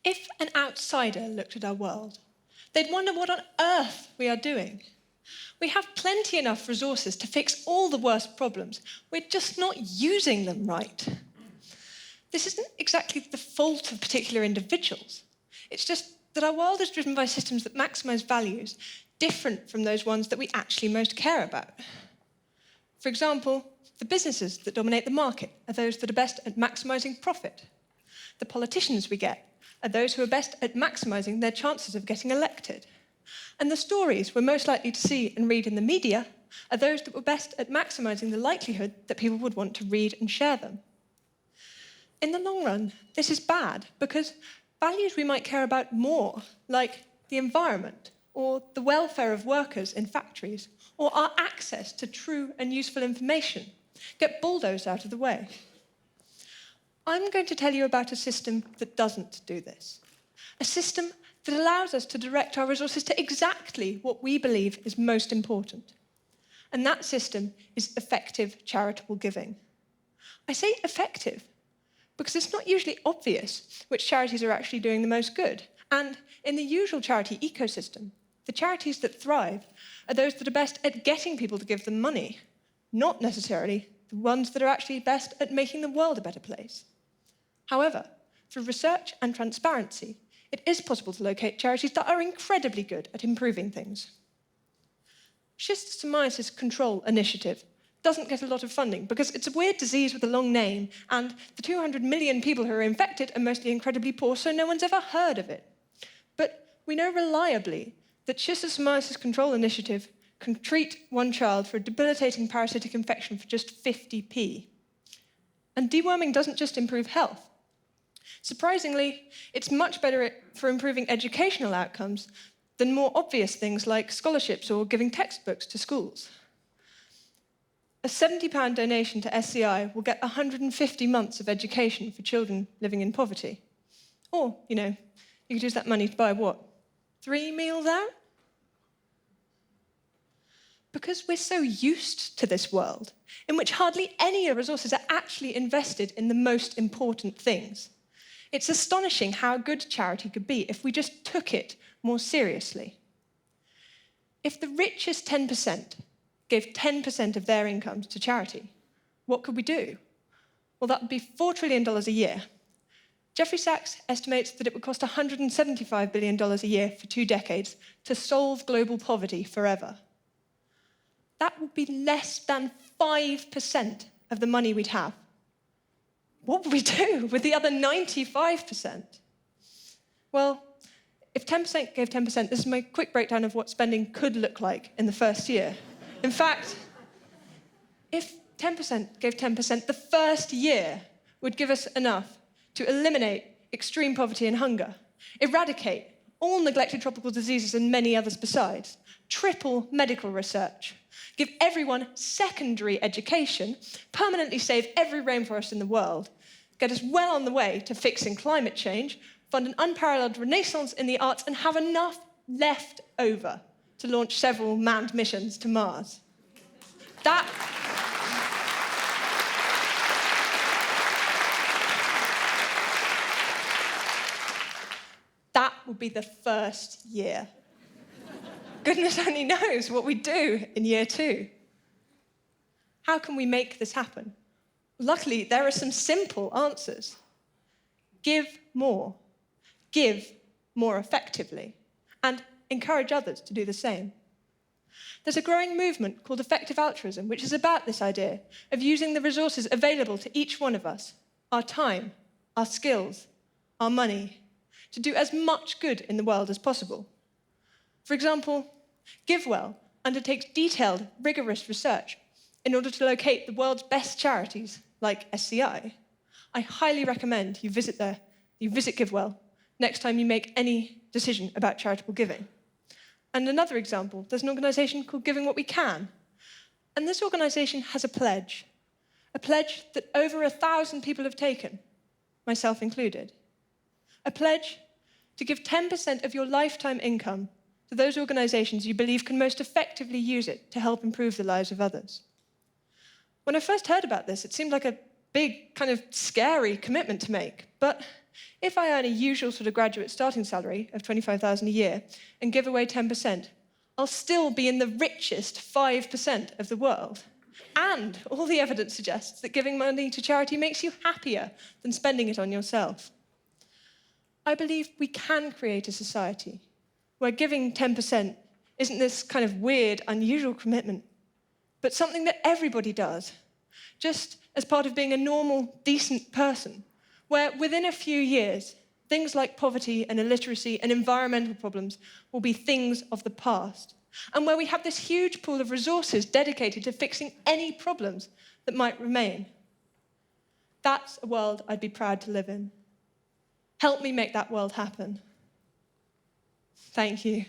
If an outsider looked at our world, they'd wonder what on earth we are doing. We have plenty enough resources to fix all the worst problems. We're just not using them right. This isn't exactly the fault of particular individuals. It's just that our world is driven by systems that maximize values different from those ones that we actually most care about. For example, the businesses that dominate the market are those that are best at maximizing profit. The politicians we get are those who are best at maximizing their chances of getting elected. And the stories we're most likely to see and read in the media are those that were best at maximizing the likelihood that people would want to read and share them. In the long run, this is bad because values we might care about more, like the environment or the welfare of workers in factories or our access to true and useful information, get bulldozed out of the way. I'm going to tell you about a system that doesn't do this. A system that allows us to direct our resources to exactly what we believe is most important. And that system is effective charitable giving. I say effective because it's not usually obvious which charities are actually doing the most good. And in the usual charity ecosystem, the charities that thrive are those that are best at getting people to give them money, not necessarily the ones that are actually best at making the world a better place. However, through research and transparency, it is possible to locate charities that are incredibly good at improving things. Schistosomiasis Control Initiative doesn't get a lot of funding because it's a weird disease with a long name, and the 200 million people who are infected are mostly incredibly poor, so no one's ever heard of it. But we know reliably that Schistosomiasis Control Initiative can treat one child for a debilitating parasitic infection for just 50p. And deworming doesn't just improve health. Surprisingly, it's much better for improving educational outcomes than more obvious things like scholarships or giving textbooks to schools. A £70 donation to SCI will get 150 months of education for children living in poverty. Or, you could use that money to buy what? 3 meals out? Because we're so used to this world, in which hardly any resources are actually invested in the most important things. It's astonishing how good charity could be if we just took it more seriously. If the richest 10% gave 10% of their incomes to charity, what could we do? Well, that would be $4 trillion a year. Jeffrey Sachs estimates that it would cost $175 billion a year for 2 decades to solve global poverty forever. That would be less than 5% of the money we'd have. What would we do with the other 95%? Well, if 10% gave 10%, this is my quick breakdown of what spending could look like in the first year. In fact, if 10% gave 10%, the first year would give us enough to eliminate extreme poverty and hunger, eradicate all neglected tropical diseases and many others besides, triple medical research, give everyone secondary education, permanently save every rainforest in the world, get us well on the way to fixing climate change, fund an unparalleled renaissance in the arts, and have enough left over to launch several manned missions to Mars. That would be the first year. Goodness only knows what we'd do in year 2. How can we make this happen? Luckily, there are some simple answers. Give more effectively, and encourage others to do the same. There's a growing movement called effective altruism, which is about this idea of using the resources available to each one of us, our time, our skills, our money, to do as much good in the world as possible. For example, GiveWell undertakes detailed, rigorous research in order to locate the world's best charities, like SCI. I highly recommend you visit GiveWell next time you make any decision about charitable giving. And another example, there's an organization called Giving What We Can. And this organization has a pledge that over 1,000 people have taken, myself included. A pledge to give 10% of your lifetime income to those organizations you believe can most effectively use it to help improve the lives of others. When I first heard about this, it seemed like a big, kind of scary commitment to make. But if I earn a usual sort of graduate starting salary of 25,000 a year and give away 10%, I'll still be in the richest 5% of the world. And all the evidence suggests that giving money to charity makes you happier than spending it on yourself. I believe we can create a society where giving 10% isn't this kind of weird, unusual commitment, but something that everybody does, just as part of being a normal, decent person, where within a few years, things like poverty and illiteracy and environmental problems will be things of the past, and where we have this huge pool of resources dedicated to fixing any problems that might remain. That's a world I'd be proud to live in. Help me make that world happen. Thank you.